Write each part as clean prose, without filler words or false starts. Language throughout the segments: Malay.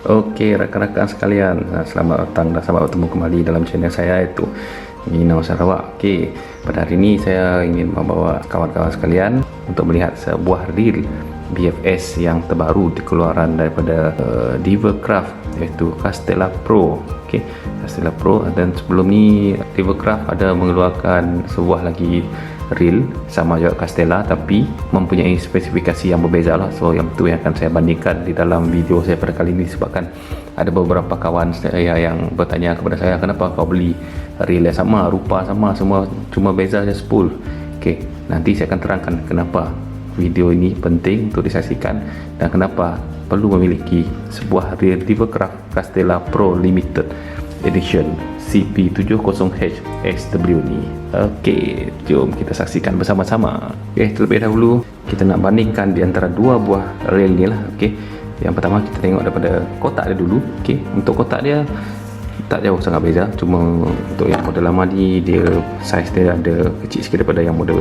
Oke, rekan-rekan sekalian, selamat datang dan selamat bertemu kembali dalam channel saya, iaitu Minau Sarawak. Oke, pada hari ini saya ingin membawa kawan-kawan sekalian untuk melihat sebuah reel BFS yang terbaru dikeluaran daripada Divercraft, iaitu Castella Pro. Oke, Castella Pro. Dan sebelum ni Divercraft ada mengeluarkan sebuah lagi reel sama juga Castella, tapi mempunyai spesifikasi yang berbeza lah. So yang itu yang akan saya bandingkan di dalam video saya pada kali ini, sebabkan ada beberapa kawan saya yang bertanya kepada saya, kenapa kau beli reel yang sama, rupa sama, semua cuma beza saja spool. Okey, nanti saya akan terangkan kenapa video ini penting untuk disaksikan dan kenapa perlu memiliki sebuah reel Divercraft Castella Pro Limited Edition CP70H SW ni. Okey, jom kita saksikan bersama-sama. Okey, terlebih dahulu kita nak bandingkan di antara dua buah reel ni lah. Okey, yang pertama kita tengok daripada kotak dia dulu. Okey, untuk kotak dia tak jauh sangat beza, cuma untuk yang model lama ni dia saiz dia ada kecil sikit daripada yang model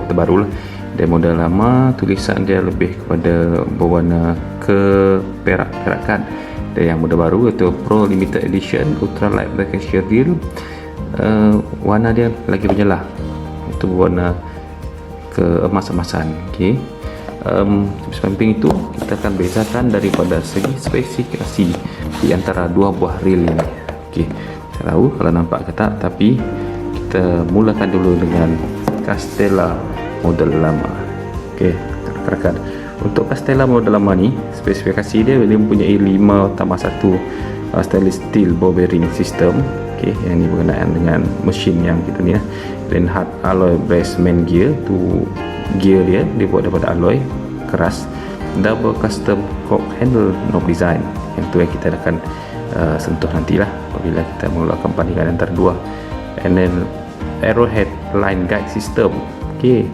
terbaru lah. Dan model lama tulisan dia lebih kepada berwarna keperakan. Dan yang model baru iaitu Pro Limited Edition Ultra Light Black Cashier Reel, warna dia lagi menyelah, itu warna keemas-emasan. Okey, samping itu kita akan bezakan daripada segi spesifikasi di antara dua buah reel ini. Okey, saya tahu kalau nampak ke tak, tapi kita mulakan dulu dengan Castella model lama. Okey, rekan-rekan, untuk Castella model lama ni, spesifikasi dia mempunyai 5+1 stainless steel ball bearing system. Okey, yang ni berkenaan dengan mesin yang kita ni lah. Dan hard alloy brass main gear tu, gear dia dibuat daripada alloy keras. Double custom cork handle knob design, yang tu yang kita akan sentuh nantilah apabila kita melakukan bandingan antara dua. And then arrowhead line guide system. Okey,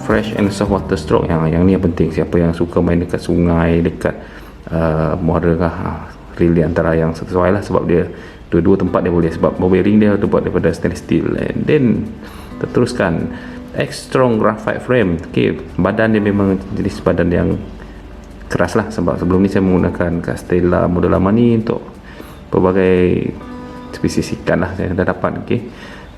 fresh and soft water stroke, yang ni yang penting. Siapa yang suka main dekat sungai, dekat muara kah, reel antara yang sesuai lah, sebab dia dua-dua tempat dia boleh, sebab ball bearing dia dibuat daripada stainless steel. And then teruskan X-Strong graphite frame. Okey, badan dia memang jenis badan yang keras lah, sebab sebelum ni saya menggunakan Castella model lama ni untuk pelbagai spesies ikan lah saya dah dapat. Okey,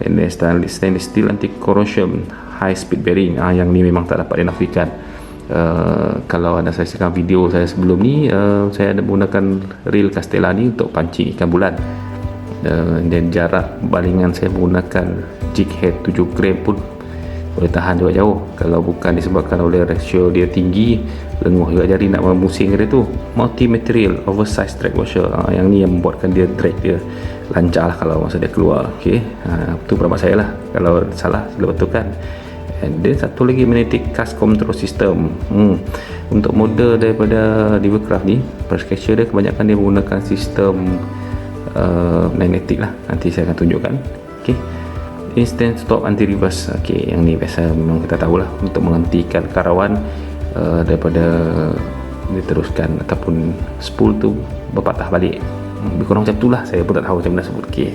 and then stainless steel anti corrosion high speed bearing, yang ni memang tak dapat dinafikan. Kalau anda saksikan video saya sebelum ni, saya ada menggunakan reel Castella ni untuk pancing ikan bulan. Dan jarak balingan saya menggunakan jig head 7 gram pun boleh tahan juga jauh. Kalau bukan disebabkan oleh ratio dia tinggi, lenguh juga jari nak memusing dia tu. Multi material oversized drag washer, yang ni yang membuatkan dia drag dia lancar lah kalau masa dia keluar. Okey, itu pendapat saya lah, kalau salah sila betulkan. And then satu lagi magnetic cast control system. Untuk model daripada Divercraft ni, press catcher dia kebanyakan dia menggunakan sistem magnetic lah, nanti saya akan tunjukkan. Okey, instant stop anti reverse. Okey, yang ni biasa memang kita tahulah, untuk menghentikan karawan daripada diteruskan ataupun spool tu berpatah balik. Lebih kurang macam tu lah, saya pun tak tahu macam mana sebut. Okey,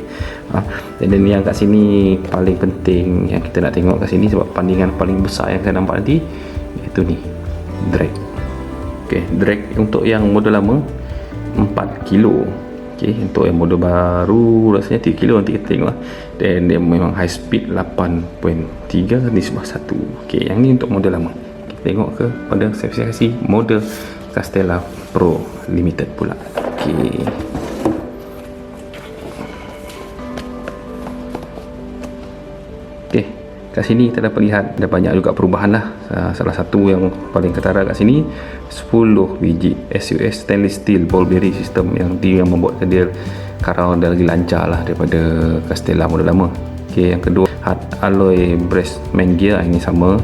dan yang kat sini paling penting yang kita nak tengok kat sini, sebab bandingan paling besar yang saya nampak nanti, iaitu ni, drag. Okey, drag untuk yang model lama 4 kilo. Okey, untuk yang model baru rasanya 3 kilo, nanti kita tengok lah. Dan dia memang high speed 8.3 nisbah 1. Okey, yang ni untuk model lama. Kita tengok ke pada spesifikasi model Castella Pro Limited pula. Okey, kat sini kita dapat lihat ada banyak juga perubahan lah. Salah satu yang paling ketara kat sini, 10 biji SUS stainless steel ball bearing system, yang dia yang membuatkan dia karawan dia lagi lancar lah daripada Castella model lama. Okey, yang kedua, hard alloy brass main gear, ini sama.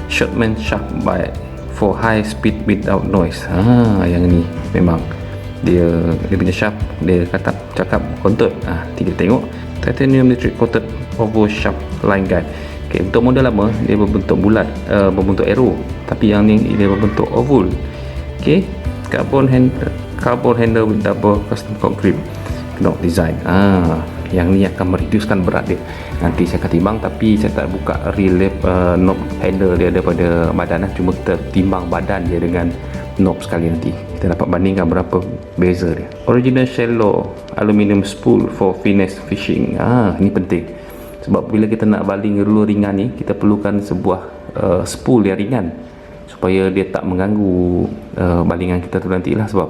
Shortman shaft by for high speed without noise. Yang ni memang dia punya shaft, dia kata cakap kontot. Kita tengok titanium nitride coated oval shaft line guide. Okey, untuk model lama dia berbentuk bulat, berbentuk arrow, tapi yang ni dia berbentuk oval. Okey, carbon handle with double custom cork grip knob design. Yang ni akan mereducekan berat dia. Nanti saya akan timbang, tapi saya tak buka reel knob handle dia daripada badan lah. Cuma kita timbang badan dia dengan knob sekali nanti. kita dapat bandingkan berapa beza dia. Original shallow aluminium spool for finesse fishing. Ini penting sebab bila kita nak baling lure ringan ni, kita perlukan sebuah spool yang ringan supaya dia tak mengganggu balingan kita tu nantilah. Sebab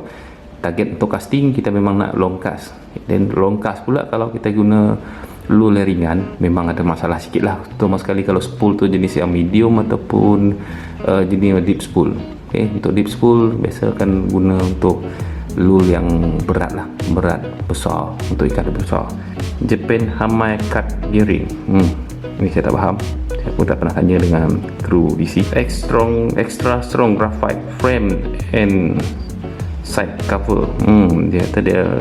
target untuk casting kita memang nak long cast, dan long cast pula kalau kita guna lure ringan memang ada masalah sikit lah, terutama sekali kalau spool tu jenis yang medium ataupun jenis deep spool. Untuk deep spool biasa akan guna untuk lure yang berat lah, berat besar, untuk ikan lebih besar. Japan Hamai Cut Gearing, ini saya tak faham, saya pun tak pernah tanya dengan kru DC. Extra strong graphite frame and side cover. Dia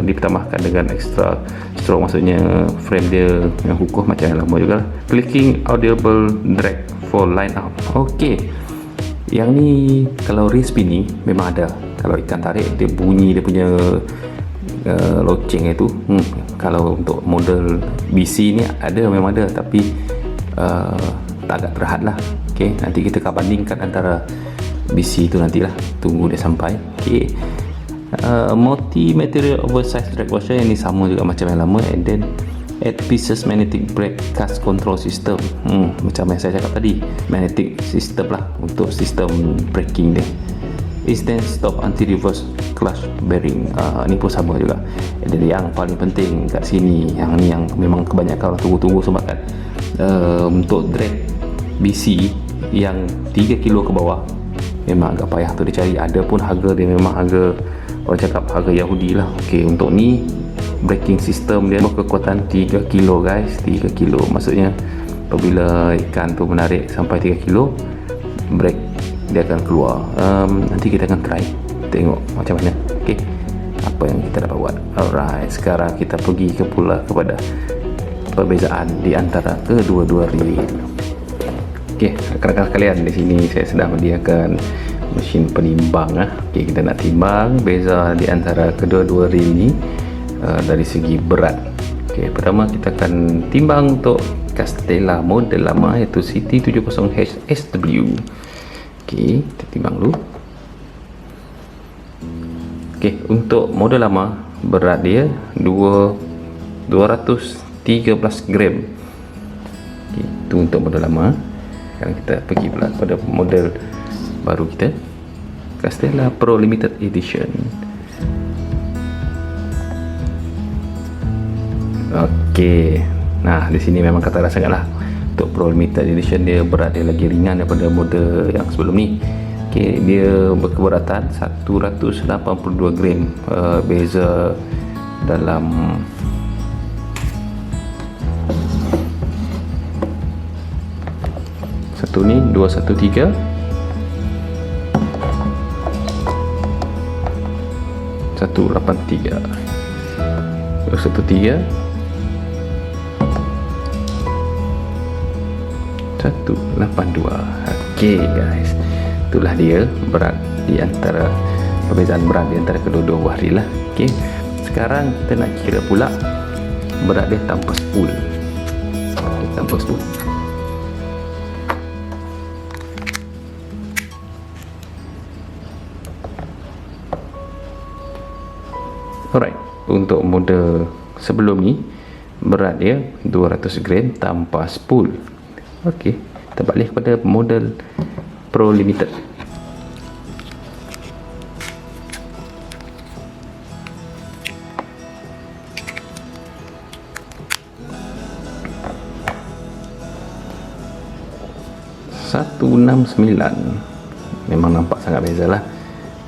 ditambahkan dengan extra strong, maksudnya frame dia yang kukuh macam yang lama juga lah. Clicking audible drag for line out. Yang ni kalau reel spinning memang ada, kalau ikan tarik dia bunyi dia punya loceng itu. Kalau untuk model BC ni ada, memang ada, tapi tak agak terhad lah. Nanti kita akan bandingkan antara BC tu nantilah, tunggu dia sampai. Multi material oversized drag washer, yang ni sama juga macam yang lama. And then 8 pieces magnetic brake cast control system. Macam yang saya cakap tadi, magnetic system lah untuk sistem braking dia. Instant stop anti reverse clutch bearing. Ni pun sama juga. Jadi yang paling penting kat sini, yang ni yang memang kebanyakan orang tunggu-tunggu, sebab kan untuk drag BC yang 3 kilo ke bawah memang agak payah tu dicari. Ada pun harga dia memang harga, orang cakap harga Yahudi lah. Untuk ni braking system dia berkekuatan 3 kilo guys, 3 kilo. Maksudnya apabila ikan tu menarik sampai 3 kilo, brake dia akan keluar. Nanti kita akan try tengok macam mana. Apa yang kita dapat buat. Alright, sekarang kita pergi pula kepada perbezaan di antara kedua-dua reel. Rakan-rakan sekalian, di sini saya sedang mediakan mesin penimbang. Kita nak timbang beza di antara kedua-dua reel ni dari segi berat. Pertama kita akan timbang untuk Castella model lama, iaitu CT70H SW. Kita timbang dulu. Untuk model lama berat dia 213 gram. Itu untuk model lama. Sekarang kita pergi pula pada model baru kita, Castella Pro Limited Edition. Nah di sini memang kata sangatlah. Untuk Pro Limited Edition dia berat dia lagi ringan daripada model yang sebelum ni. Dia berkeberatan 182 gram. Beza dalam satu ni 213, satu 83, 213, 182. Guys, itulah dia berat di antara, perbezaan berat di antara kedua-dua buah reel lah. Sekarang kita nak kira pula berat dia tanpa spool. Tanpa spool. Alright, untuk model sebelum ni berat dia 200 gram tanpa spool. Kita balik kepada model Pro Limited. $169. Memang nampak sangat beza lah.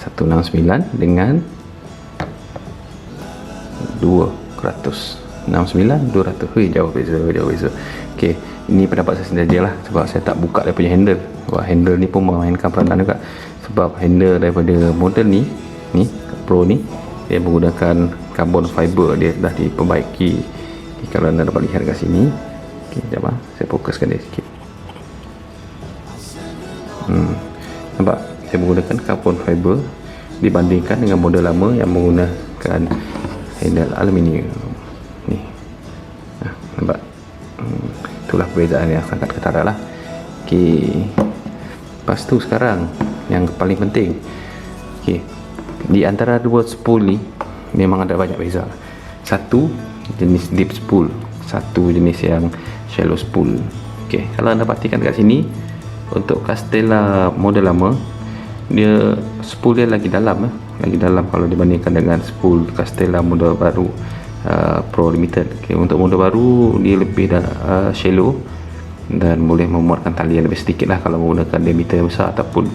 169 dengan 200. 69 200. Jauh beza. Ini pendapat saya sendiri lah, sebab saya tak buka dia punya handle. Sebab handle ni pun memainkan peranan juga. Sebab handle daripada model ni Pro ni, dia menggunakan carbon fiber. Dia dah diperbaiki. Kalau anda dapat lihat kat sini. Sekejap saya fokuskan dia sikit. Nampak? Saya menggunakan carbon fiber dibandingkan dengan model lama yang menggunakan handle aluminium ni. Nampak? Itulah perbezaan yang sangat ketara lah. Lepas tu sekarang yang paling penting, Di antara dua spool ni memang ada banyak beza. Satu jenis deep spool, satu jenis yang shallow spool. Okey, kalau anda perhatikan kat sini, untuk Castella model lama, dia spool dia lagi dalam lagi dalam kalau dibandingkan dengan spool Castella model baru, Pro Limited. Okay, untuk model baru dia lebih shallow dan boleh memuatkan tali yang lebih sedikit lah kalau menggunakan diameter yang besar ataupun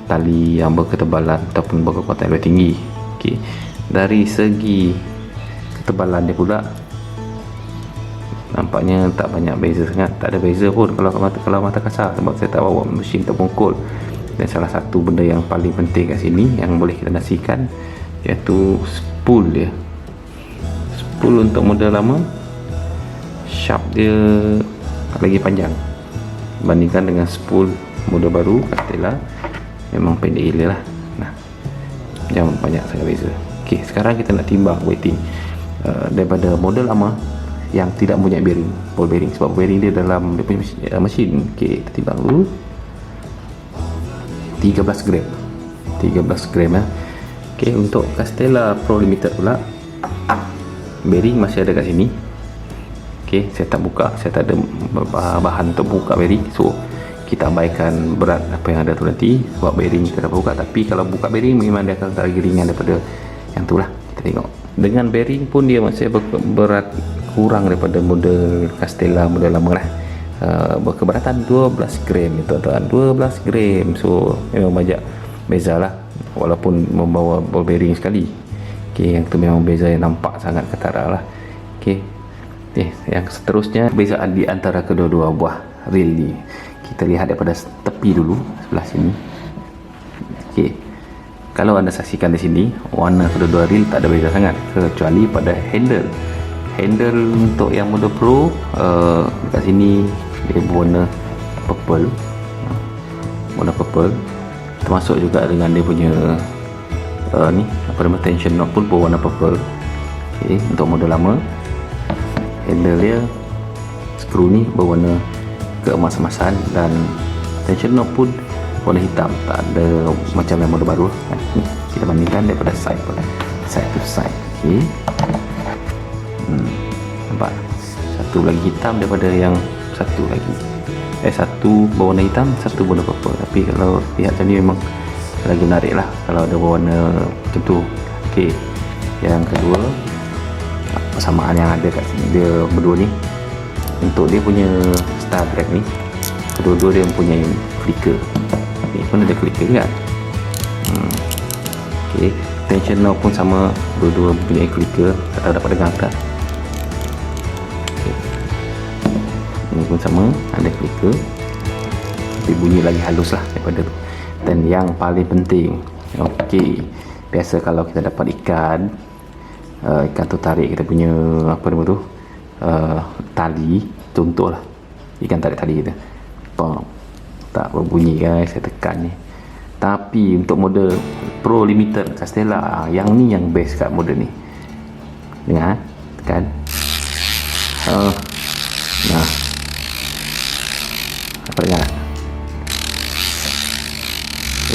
tali yang berketebalan ataupun berkekuatan lebih tinggi. Okay. Dari segi ketebalan dia pula nampaknya tak banyak beza sangat, tak ada beza pun kalau mata kasar, sebab saya tak bawa mesin terbongkol. Dan salah satu benda yang paling penting kat sini yang boleh kita nasikan iaitu spool dia. Spool untuk model lama, shaft dia lagi panjang bandingkan dengan spool model baru Castella, memang pendek gila lah. Nah, jangan banyak sangat beza. Ok, sekarang kita nak timbang weighting daripada model lama yang tidak punya bearing, ball bearing, sebab bearing dia dalam dia punya mesin. Ok, kita timbang dulu 13 gram 13 gram. Ok, untuk Castella Pro Limited pula bearing masih ada kat sini. Ok, saya tak buka, saya tak ada bahan untuk buka bearing, so kita abaikan berat apa yang ada tu nanti, sebab bearing kita dapat buka. Tapi kalau buka bearing memang dia akan lagi ringan daripada yang tu lah. Kita tengok dengan bearing pun dia masih berat kurang daripada model Castella model lama lah. Berkeberatan 12 gram tuan-tuan, 12 gram. So memang banyak beza lah walaupun membawa ball bearing sekali. Ok, yang tu memang beza yang nampak sangat ketara lah. Ok, yang seterusnya perbezaan di antara kedua-dua buah reel ni, kita lihat daripada tepi dulu sebelah sini. Okey, kalau anda saksikan di sini, warna kedua-dua reel tak ada beza sangat kecuali pada handle untuk yang model Pro. Dekat sini dia berwarna purple, termasuk juga dengan dia punya ni apa nama, tension knob pun berwarna purple. Okey, untuk model lama handle dia, skru ni berwarna keemas-emasan dan tension knob pun warna hitam, tak ada macam yang model baru. Ni kita bandingkan daripada side to side. Okay. Nampak satu lagi hitam daripada yang satu lagi, satu berwarna hitam, satu berwarna purple. Tapi kalau lihat macam ni memang lagi menarik lah kalau ada warna macam tu. Okay. Yang kedua, persamaan yang ada kat sini, dia berdua ni untuk dia punya star drag ni, kedua-dua dia mempunyai flicker. Ni pun ada flicker kan. Ok, tension knob pun sama, dua-dua mempunyai flicker. Tak tahu dapat dengar tak? Okay. Ini pun sama, ada flicker, tapi bunyi lagi halus lah daripada tu. Dan yang paling penting, ok, biasa kalau kita dapat ikan tu tarik kita punya apa nama tu, tali, contohlah ikan tarik tali kita, tak berbunyi guys, saya tekan ni. Tapi untuk model Pro Limited Castella, yang ni yang best kat model ni. Dengar, tekan. Nah, apa dengar?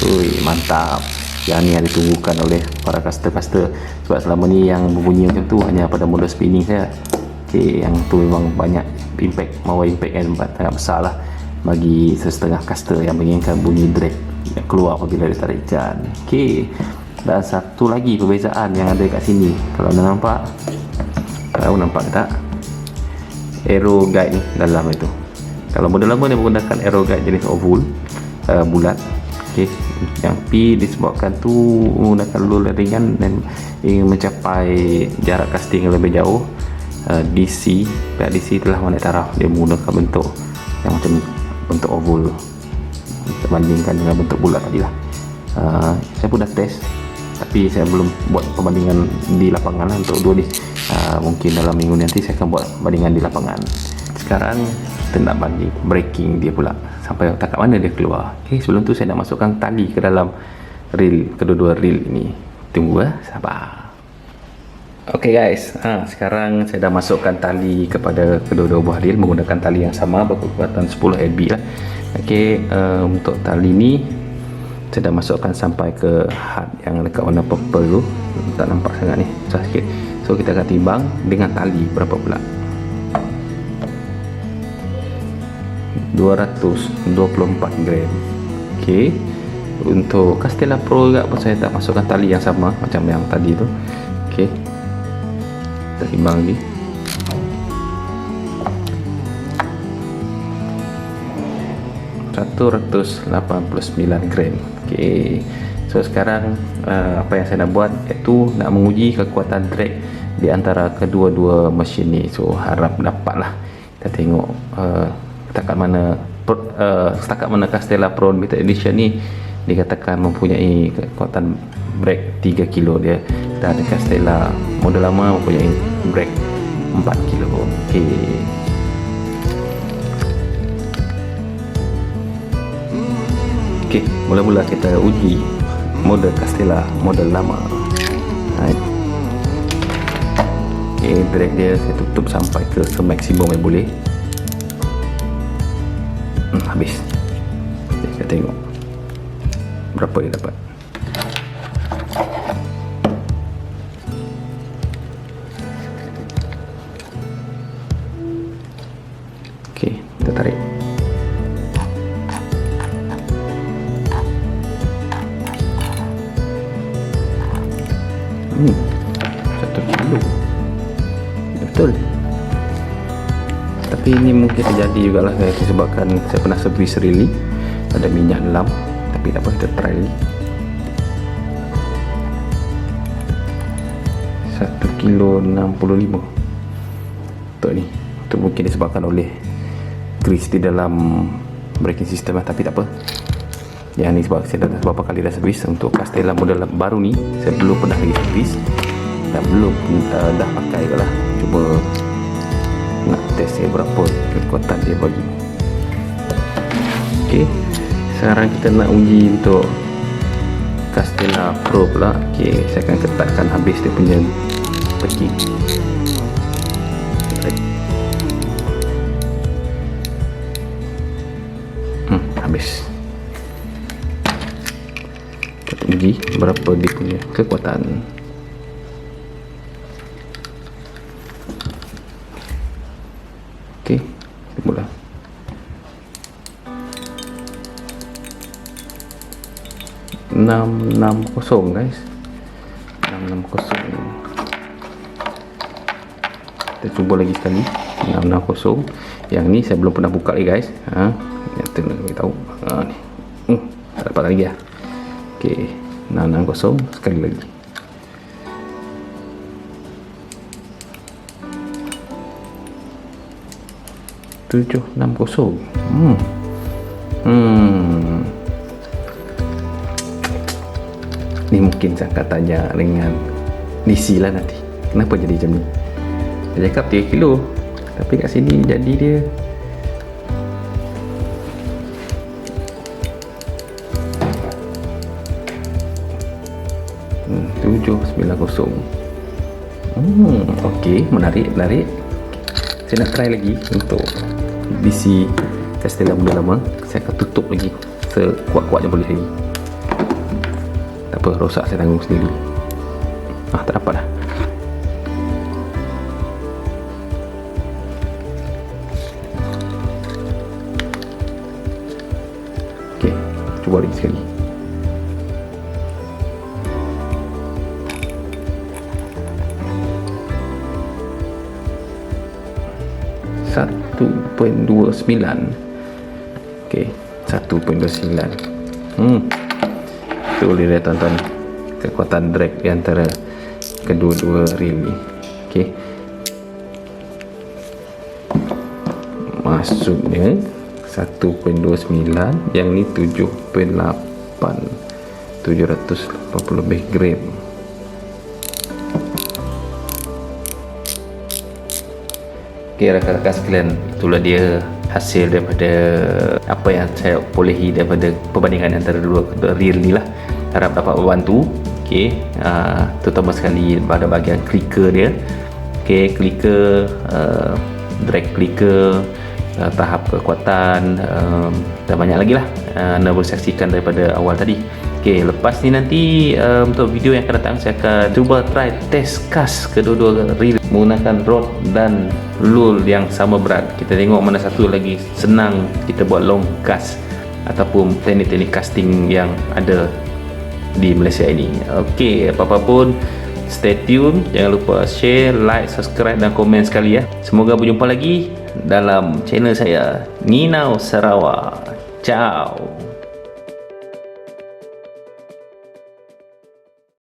Ui, mantap. Yang ni yang ditunggukan oleh para caster-caster, sebab selama ni yang berbunyi macam tu hanya pada model spinning saja. Okay, yang tu memang banyak impact, membawa impact yang sangat besar lah bagi setengah caster yang menginginkan bunyi drag yang keluar apabila dia tarik ikan. Okay, dan satu lagi perbezaan yang ada kat sini, kalau anda nampak, tahu nampak tak arrow guide ni dalam itu. Kalau model lama dia menggunakan arrow guide jenis oval, bulat. Okay, yang P disebabkan tu menggunakan lure ringan dan ingin mencapai jarak casting yang lebih jauh. DC, pihak DC telah menaik taraf, dia menggunakan bentuk yang macam bentuk oval berbandingkan dengan bentuk bulat tadi lah. Saya pun dah test, tapi saya belum buat perbandingan di lapangan lah untuk dua ni. Mungkin dalam minggu nanti saya akan buat bandingan di lapangan. Sekarang kita nak banding breaking dia pula, sampai tak kat mana dia keluar. Okay, sebelum tu saya nak masukkan tali ke dalam reel, kedua-dua reel ini. Tunggu sabar. Ok guys, sekarang saya dah masukkan tali kepada kedua-dua buah reel menggunakan tali yang sama berkekuatan 10 lb lah. Ok, untuk tali ni saya dah masukkan sampai ke had yang dekat warna purple tu, tak nampak sangat ni, susah sikit. So kita akan timbang dengan tali berapa pula, 224 gram. ok, untuk Castella Pro juga pun saya tak masukkan tali yang sama macam yang tadi tu. ok, kita timbang lagi. ,189 gram. ok, so sekarang apa yang saya nak buat iaitu nak menguji kekuatan drag di antara kedua-dua mesin ni. So harap dapatlah. Kita tengok setakat mana Castella Pro Limited Edition ni dikatakan mempunyai kekuatan brake 3 kilo dia, dan Castella model lama mempunyai brake 4 kilo. ok, ok, mula-mula kita uji model Castella model lama. ok, brake dia saya tutup sampai ke semaksimum yang boleh. Habis. Kita tengok berapa dia dapat. ok, kita tarik. Satu kilo. Betul. Tapi ini mungkin terjadi juga lah disebabkan saya pernah servis rili, ada minyak dalam. Tapi tak apa, kita try lagi. 1 kilo 65 untuk ni. Itu mungkin disebabkan oleh grease di dalam braking system lah. Tapi tak apa, yang ni sebab saya dah beberapa kali dah servis. Untuk Castella model baru ni saya belum pernah lagi servis dan belum dah pakai juga lah. Cuma nak test saya berapa kekuatan dia bagi. ok, sekarang kita nak uji untuk Castella Pro pula. ok, saya akan ketatkan habis dia punya peki. Habis. Kita uji berapa dia punya kekuatan. ok, kita mula. ,660 guys, 660. Kita cuba lagi sekali. 660. Yang ni saya belum pernah buka lagi guys. Yang tu nak bagi tahu. Ni. Tak dapat lagi lah. ok, 660 sekali lagi. ,760. Ni mungkin saya akan tanya dengan DC lah nanti, kenapa jadi macam ni. Dia cakap 3 kilo, tapi kat sini jadi dia ,790. ok, menarik. Saya nak try lagi untuk DC Castella model lama. Saya akan tutup lagi sekuat-kuatnya boleh lagi. Tak apa, rosak saya tanggung sendiri. Tak dapat dah. ok, cuba lagi sekali. .29. ok, 1.29. Itu boleh lihat tuan-tuan kekuatan drag di antara kedua-dua reel ni. ok, maksudnya 1.29, yang ni 7.8, 780 lebih gram. ok, rakan-rakan sekalian, itulah dia hasil daripada apa yang saya perolehi daripada perbandingan antara dua reel ni lah. Harap dapat membantu. ok, terutama sekali pada bahagian clicker dia. ok, clicker, drag clicker, tahap kekuatan dan banyak lagi lah. Anda boleh saksikan daripada awal tadi. Okey, lepas ni nanti untuk video yang akan datang saya akan cuba try test cast kedua-dua reel menggunakan rod dan lul yang sama berat. Kita tengok mana satu lagi senang kita buat long cast ataupun teknik-teknik casting yang ada di Malaysia ini. Okey, apa-apa pun stay tune, jangan lupa share, like, subscribe dan komen sekali ya. Semoga berjumpa lagi dalam channel saya Ninau Sarawak. Ciao.